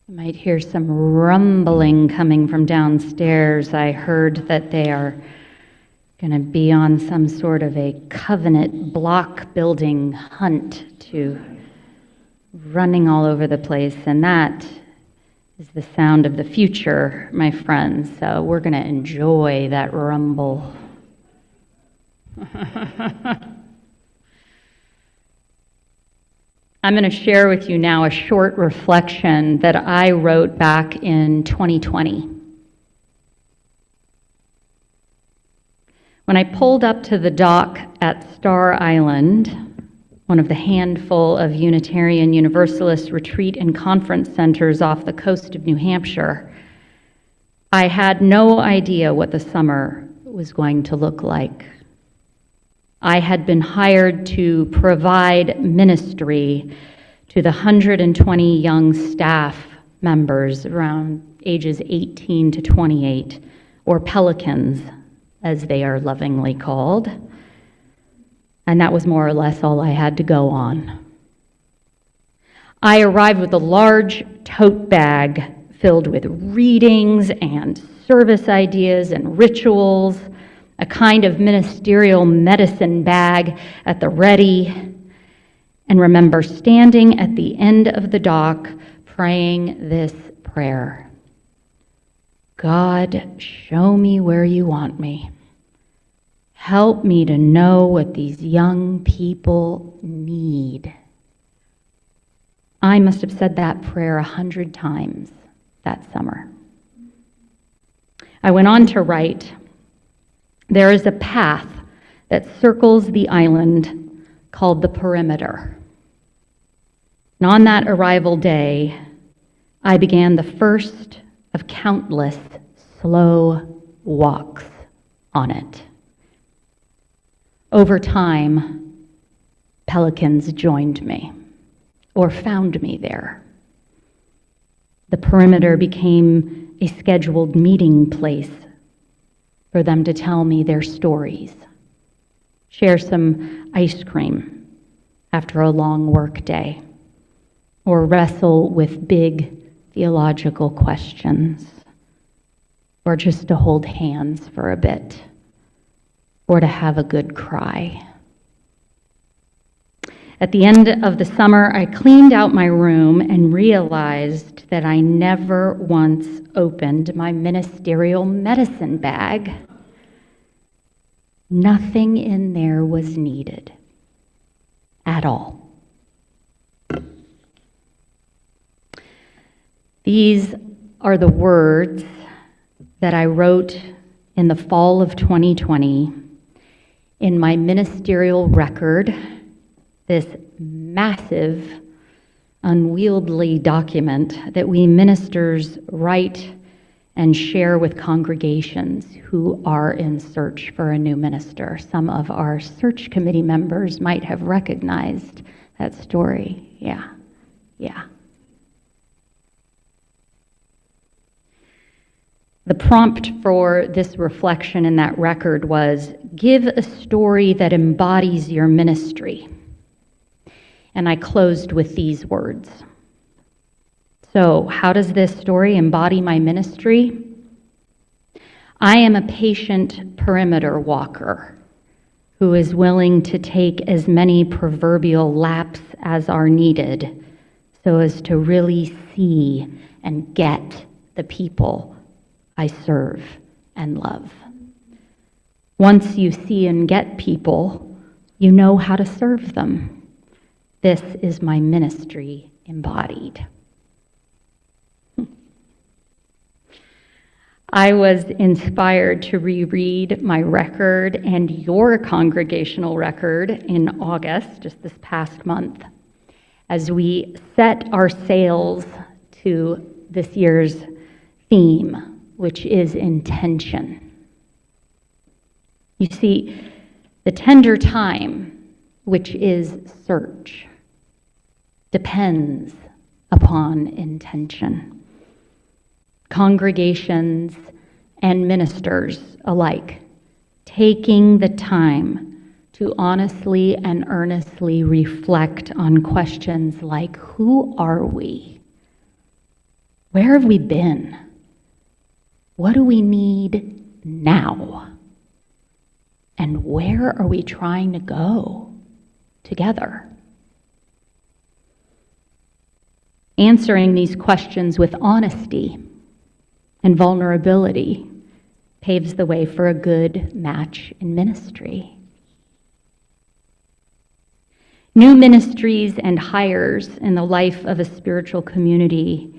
You might hear some rumbling coming from downstairs. I heard that they are going to be on some sort of a covenant block building hunt to running all over the place, and that is the sound of the future, my friends. So we're going to enjoy that rumble. I'm going to share with you now a short reflection that I wrote back in 2020. When I pulled up to the dock at Star Island, one of the handful of Unitarian-Universalist retreat and conference centers off the coast of New Hampshire, I had no idea what the summer was going to look like. I had been hired to provide ministry to the 120 young staff members around ages 18 to 28, or pelicans, as they are lovingly called. And that was more or less all I had to go on. I arrived with a large tote bag filled with readings and service ideas and rituals, a kind of ministerial medicine bag at the ready, and remember standing at the end of the dock praying this prayer: God, show me where you want me. Help me to know what these young people need. I must have said that prayer 100 times that summer. I went on to write, there is a path that circles the island called the perimeter. And on that arrival day, I began the first of countless slow walks on it. Over time, pelicans joined me, or found me there. The perimeter became a scheduled meeting place for them to tell me their stories, share some ice cream after a long work day, or wrestle with big theological questions, or just to hold hands for a bit, or to have a good cry. At the end of the summer, I cleaned out my room and realized that I never once opened my ministerial medicine bag. Nothing in there was needed at all. These are the words that I wrote in the fall of 2020 in my ministerial record, this massive, unwieldy document that we ministers write and share with congregations who are in search for a new minister. Some of our search committee members might have recognized that story. Yeah. The prompt for this reflection in that record was, give a story that embodies your ministry. And I closed with these words. So, how does this story embody my ministry? I am a patient perimeter walker who is willing to take as many proverbial laps as are needed so as to really see and get the people I serve and love. Once you see and get people, you know how to serve them. This is my ministry embodied. I was inspired to reread my record and your congregational record in August, just this past month, as we set our sails to this year's theme, which is intention. You see, the tender time, which is search, depends upon intention. Congregations and ministers alike taking the time to honestly and earnestly reflect on questions like, who are we? Where have we been? What do we need now? And where are we trying to go together? Answering these questions with honesty and vulnerability paves the way for a good match in ministry. New ministries and hires in the life of a spiritual community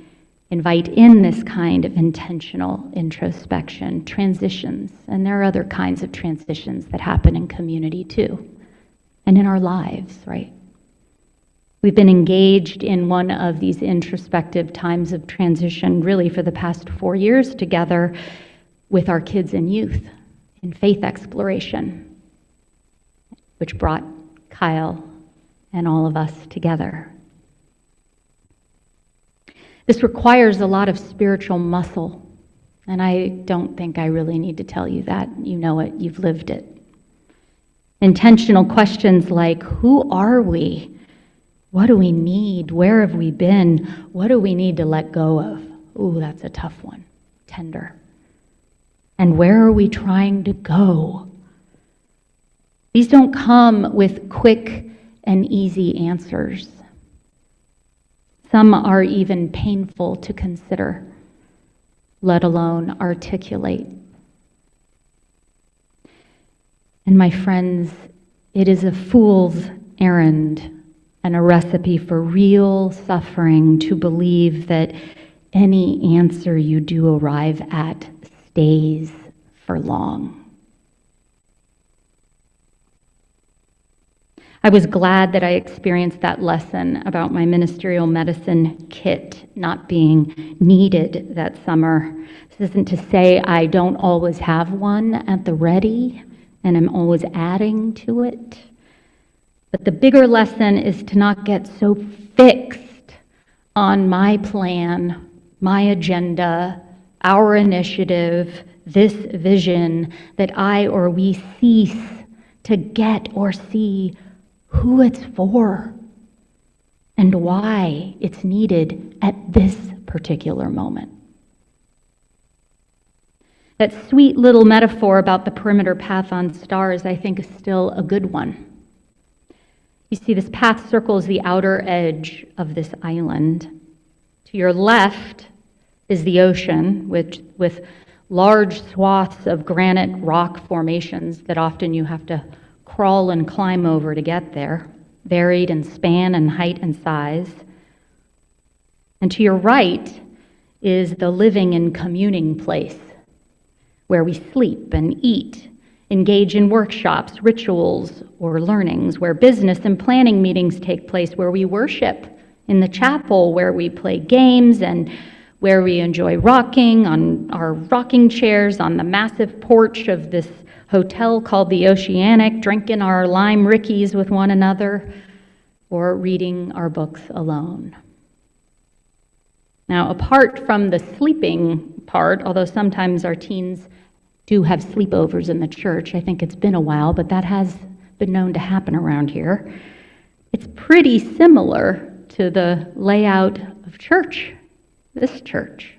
invite in this kind of intentional introspection, transitions, and there are other kinds of transitions that happen in community too, and in our lives, right? We've been engaged in one of these introspective times of transition really for the past 4 years together with our kids and youth in faith exploration, which brought Kyle and all of us together. This requires a lot of spiritual muscle, and I don't think I really need to tell you that. You know it, you've lived it. Intentional questions like, who are we? What do we need? Where have we been? What do we need to let go of? Ooh, that's a tough one. Tender. And where are we trying to go? These don't come with quick and easy answers. Some are even painful to consider, let alone articulate. And my friends, it is a fool's errand and a recipe for real suffering to believe that any answer you do arrive at stays for long. I was glad that I experienced that lesson about my ministerial medicine kit not being needed that summer. This isn't to say I don't always have one at the ready and I'm always adding to it. But the bigger lesson is to not get so fixed on my plan, my agenda, our initiative, this vision, that I or we cease to get or see who it's for and why it's needed at this particular moment. That sweet little metaphor about the perimeter path on stars, I think, is still a good one. You see, this path circles the outer edge of this island. To your left is the ocean, which with large swaths of granite rock formations that often you have to crawl and climb over to get there, varied in span and height and size. And to your right is the living and communing place, where we sleep and eat, engage in workshops, rituals, or learnings, where business and planning meetings take place, where we worship in the chapel, where we play games, and where we enjoy rocking on our rocking chairs on the massive porch of this hotel called the Oceanic, drinking our lime rickeys with one another, or reading our books alone. Now, apart from the sleeping part, although sometimes our teens do have sleepovers in the church, I think it's been a while, but that has been known to happen around here. It's pretty similar to the layout of church, this church.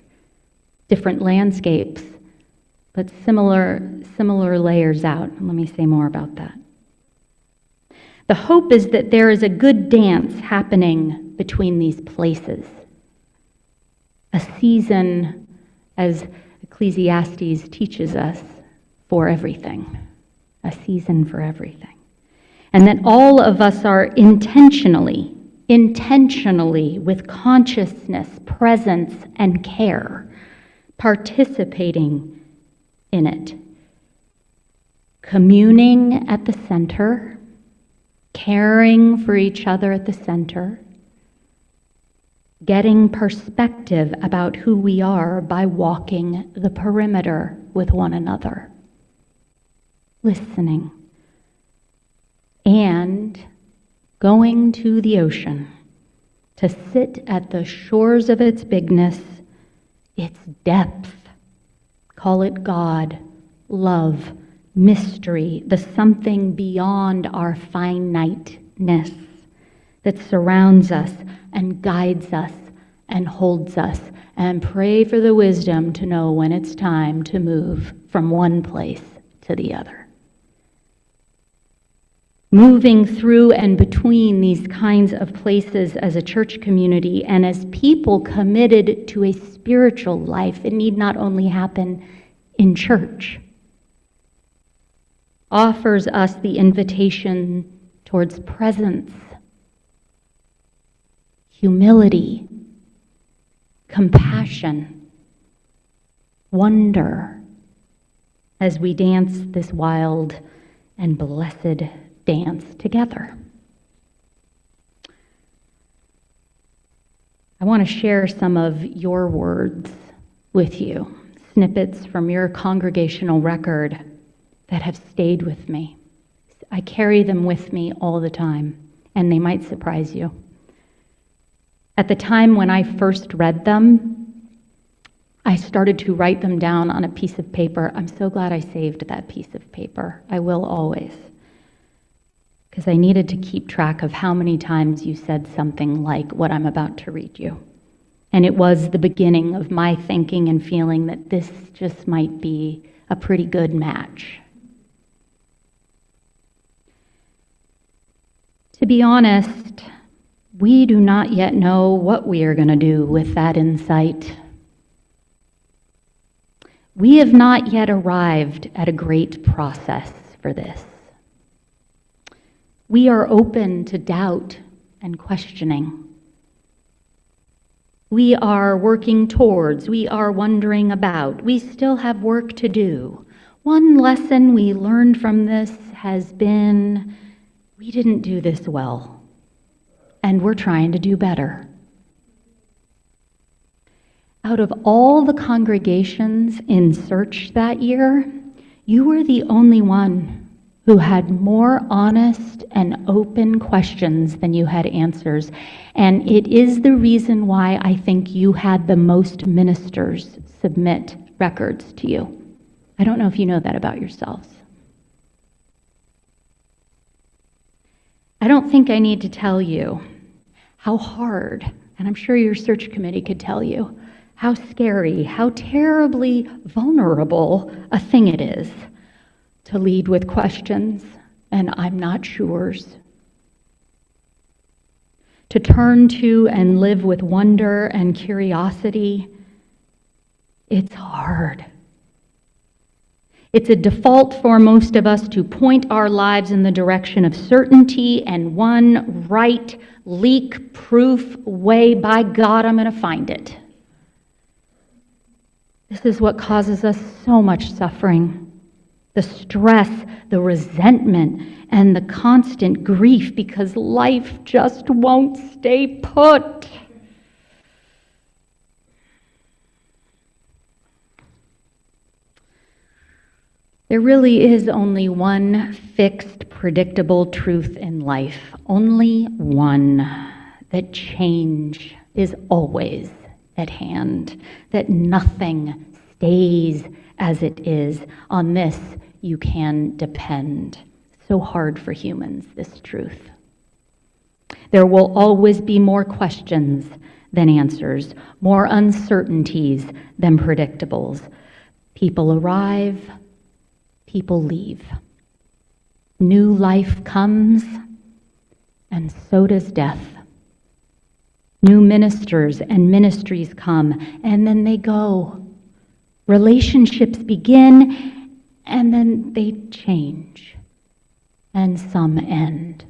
Different landscapes, but similar layers out. Let me say more about that. The hope is that there is a good dance happening between these places. A season, as Ecclesiastes teaches us, for everything. A season for everything. And that all of us are intentionally, with consciousness, presence, and care, participating in it. Communing at the center, caring for each other at the center, getting perspective about who we are by walking the perimeter with one another, listening, and going to the ocean to sit at the shores of its bigness, its depth, call it God, love, mystery, the something beyond our finiteness that surrounds us and guides us and holds us, and pray for the wisdom to know when it's time to move from one place to the other. Moving through and between these kinds of places as a church community and as people committed to a spiritual life, it need not only happen in church, offers us the invitation towards presence, humility, compassion, wonder, as we dance this wild and blessed dance together. I want to share some of your words with you, snippets from your congregational record that have stayed with me. I carry them with me all the time, and they might surprise you. At the time when I first read them, I started to write them down on a piece of paper. I'm so glad I saved that piece of paper. I will always. Because I needed to keep track of how many times you said something like what I'm about to read you. And it was the beginning of my thinking and feeling that this just might be a pretty good match. To be honest, we do not yet know what we are going to do with that insight. We have not yet arrived at a great process for this. We are open to doubt and questioning. We are working towards, we are wondering about, we still have work to do. One lesson we learned from this has been, we didn't do this well, and we're trying to do better. Out of all the congregations in search that year, you were the only one who had more honest and open questions than you had answers. And it is the reason why I think you had the most ministers submit records to you. I don't know if you know that about yourselves. I don't think I need to tell you how hard, and I'm sure your search committee could tell you, how scary, how terribly vulnerable a thing it is to lead with questions and I'm not sure's. To turn to and live with wonder and curiosity, it's hard. It's a default for most of us to point our lives in the direction of certainty and one right, leak-proof way. By God, I'm going to find it. This is what causes us so much suffering. The stress, the resentment, and the constant grief because life just won't stay put. There really is only one fixed, predictable truth in life, only one, that change is always at hand, that nothing stays as it is. On this, you can depend. So hard for humans, this truth. There will always be more questions than answers, more uncertainties than predictables. People arrive, people leave. New life comes, and so does death. New ministers and ministries come, and then they go. Relationships begin, and then they change, and some end.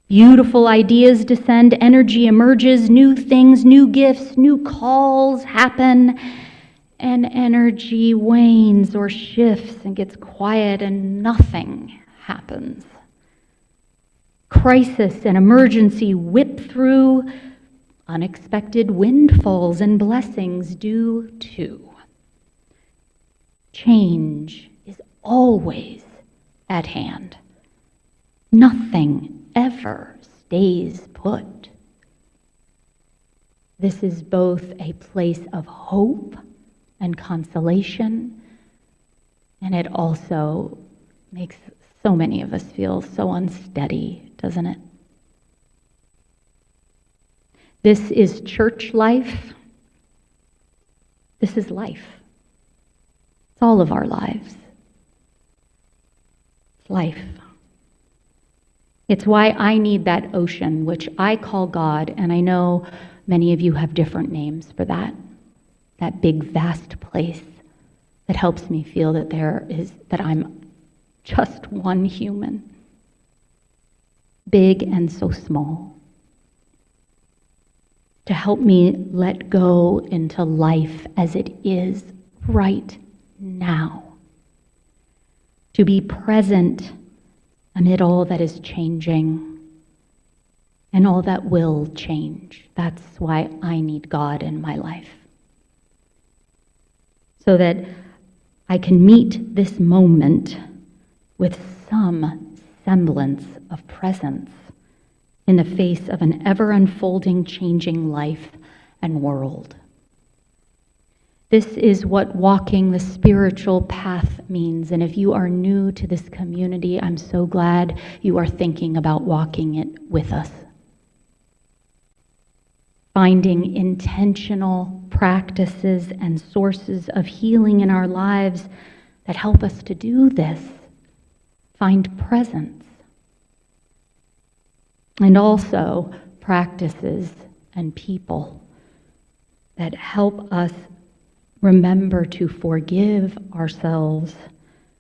Beautiful ideas descend, energy emerges, new things, new gifts, new calls happen, and energy wanes or shifts and gets quiet, and nothing happens. Crisis and emergency whip through. Unexpected windfalls and blessings do too. Change is always at hand. Nothing ever stays put. This is both a place of hope and consolation, and it also makes so many of us feel so unsteady, doesn't it? This is church life. This is life. It's all of our lives. It's life. It's why I need that ocean, which I call God, and I know many of you have different names for that big, vast place that helps me feel that I'm just one human, big and so small, to help me let go into life as it is right now, to be present amid all that is changing and all that will change. That's why I need God in my life, so that I can meet this moment with some semblance of presence in the face of an ever-unfolding, changing life and world. This is what walking the spiritual path means, and if you are new to this community, I'm so glad you are thinking about walking it with us. Finding intentional practices and sources of healing in our lives that help us to do this. Find presence. And also practices and people that help us remember to forgive ourselves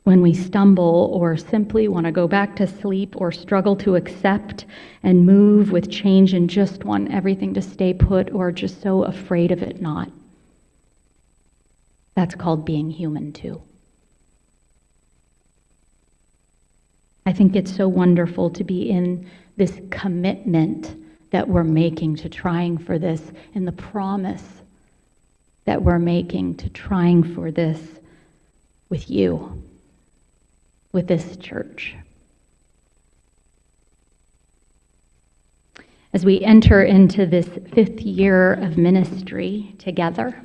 when we stumble or simply want to go back to sleep or struggle to accept and move with change and just want everything to stay put or just so afraid of it not. That's called being human too. I think it's so wonderful to be in this commitment that we're making to trying for this, in the promise that we're making to trying for this with you, with this church. As we enter into this 5th year of ministry together,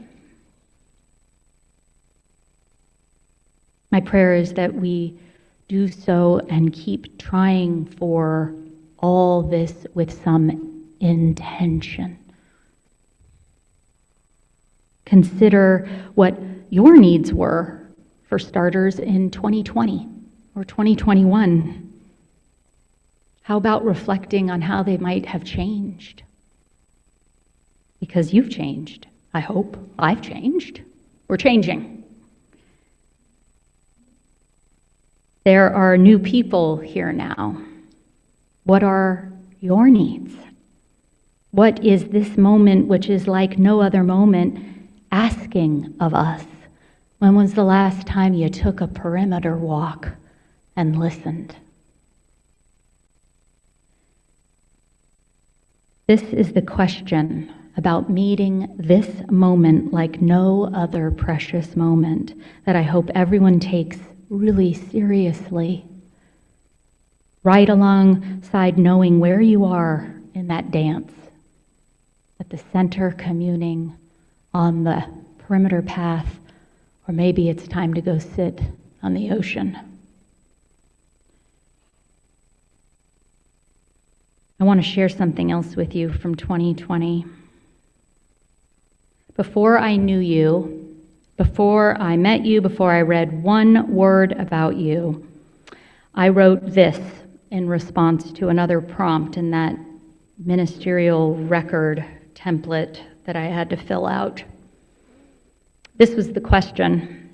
my prayer is that we do so and keep trying for all this with some intention. Consider what your needs were, for starters, in 2020 or 2021. How about reflecting on how they might have changed? Because you've changed, I hope. I've changed. We're changing. There are new people here now. What are your needs? What is this moment, which is like no other moment, asking of us? When was the last time you took a perimeter walk and listened? This is the question about meeting this moment like no other precious moment that I hope everyone takes really seriously, right alongside knowing where you are in that dance, at the center communing, on the perimeter path, or maybe it's time to go sit on the ocean. I want to share something else with you from 2020. Before I knew you, before I met you, before I read one word about you, I wrote this in response to another prompt in that ministerial record template that I had to fill out. This was the question: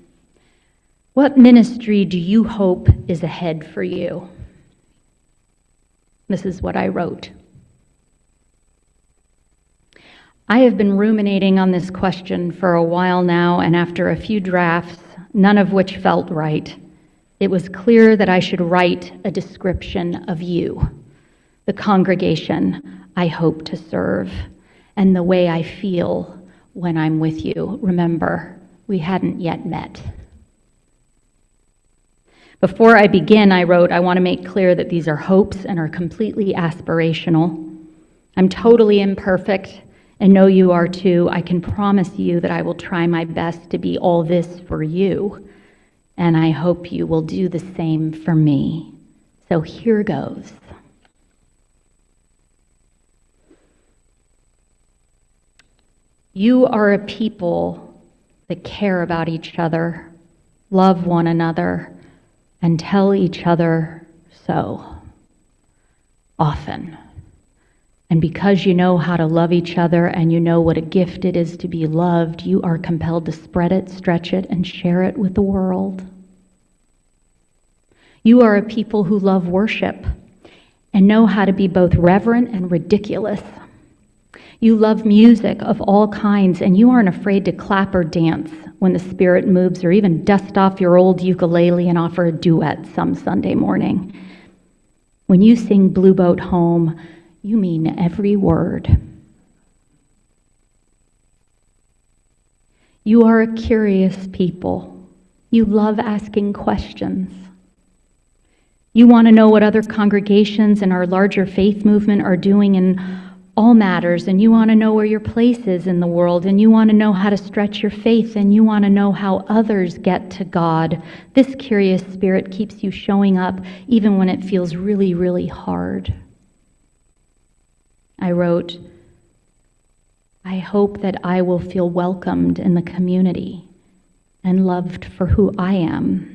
what ministry do you hope is ahead for you? This is what I wrote. I have been ruminating on this question for a while now, and after a few drafts, none of which felt right, it was clear that I should write a description of you, the congregation I hope to serve, and the way I feel when I'm with you. Remember, we hadn't yet met. Before I begin, I wrote, I want to make clear that these are hopes and are completely aspirational. I'm totally imperfect, and know you are too. I can promise you that I will try my best to be all this for you, and I hope you will do the same for me. So here goes. You are a people that care about each other, love one another, and tell each other so often. And because you know how to love each other and you know what a gift it is to be loved, you are compelled to spread it, stretch it, and share it with the world. You are a people who love worship and know how to be both reverent and ridiculous. You love music of all kinds, and you aren't afraid to clap or dance when the Spirit moves, or even dust off your old ukulele and offer a duet some Sunday morning. When you sing Blue Boat Home, you mean every word. You are a curious people. You love asking questions. You want to know what other congregations in our larger faith movement are doing in all matters, and you want to know where your place is in the world, and you want to know how to stretch your faith, and you want to know how others get to God. This curious spirit keeps you showing up even when it feels really, really hard. I wrote, I hope that I will feel welcomed in the community and loved for who I am,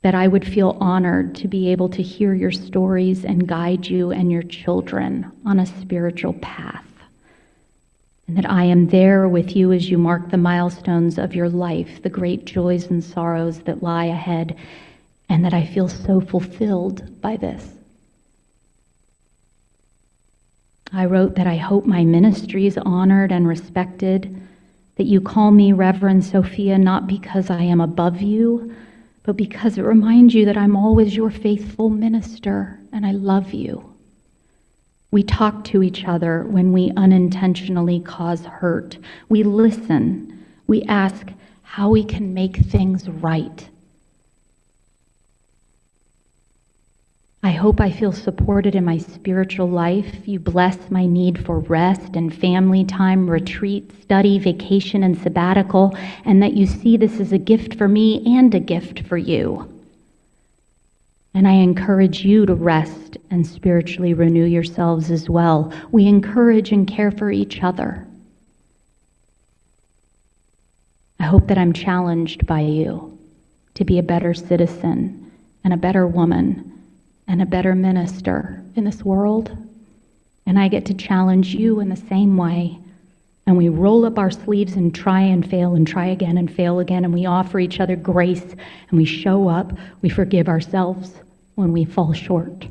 that I would feel honored to be able to hear your stories and guide you and your children on a spiritual path, and that I am there with you as you mark the milestones of your life, the great joys and sorrows that lie ahead, and that I feel so fulfilled by this. I wrote that I hope my ministry is honored and respected, that you call me Reverend Sophia not because I am above you, but because it reminds you that I'm always your faithful minister and I love you. We talk to each other when we unintentionally cause hurt. We listen. We ask how we can make things right. I hope I feel supported in my spiritual life. You bless my need for rest and family time, retreat, study, vacation, and sabbatical, and that you see this as a gift for me and a gift for you. And I encourage you to rest and spiritually renew yourselves as well. We encourage and care for each other. I hope that I'm challenged by you to be a better citizen and a better woman and a better minister in this world. And I get to challenge you in the same way. And we roll up our sleeves and try and fail and try again and fail again. And we offer each other grace and we show up. We forgive ourselves when we fall short.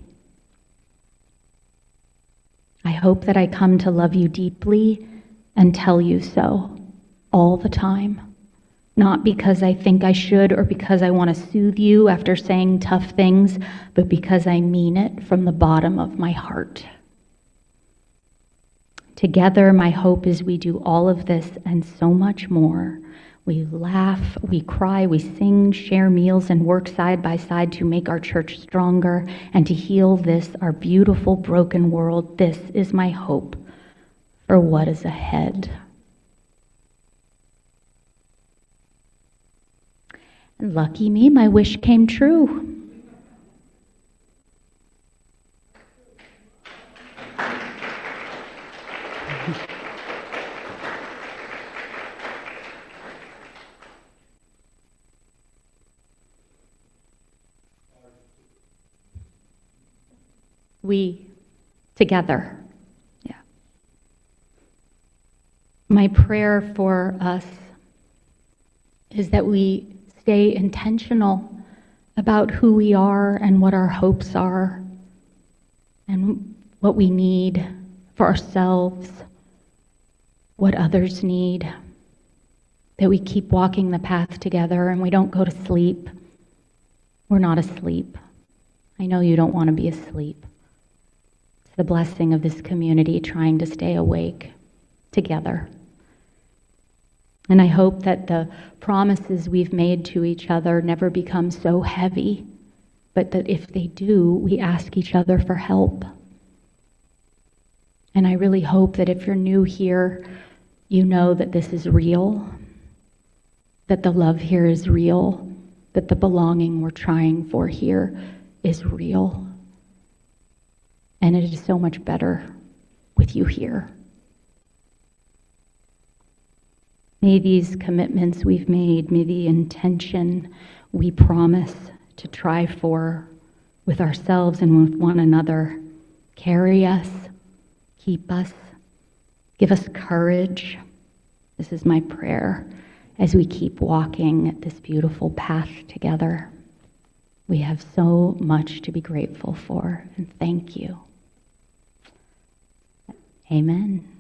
I hope that I come to love you deeply and tell you so all the time. Not because I think I should or because I want to soothe you after saying tough things, but because I mean it from the bottom of my heart. Together, my hope is we do all of this and so much more. We laugh, we cry, we sing, share meals, and work side by side to make our church stronger and to heal this, our beautiful, broken world. This is my hope for what is ahead. And lucky me, my wish came true. We together. Yeah. My prayer for us is that we stay intentional about who we are and what our hopes are and what we need for ourselves, what others need, that we keep walking the path together and we don't go to sleep. We're not asleep. I know you don't want to be asleep. It's the blessing of this community trying to stay awake together. And I hope that the promises we've made to each other never become so heavy, but that if they do, we ask each other for help. And I really hope that if you're new here, you know that this is real, that the love here is real, that the belonging we're trying for here is real. And it is so much better with you here. May these commitments we've made, may the intention we promise to try for with ourselves and with one another carry us, keep us, give us courage. This is my prayer as we keep walking this beautiful path together. We have so much to be grateful for, and thank you. Amen.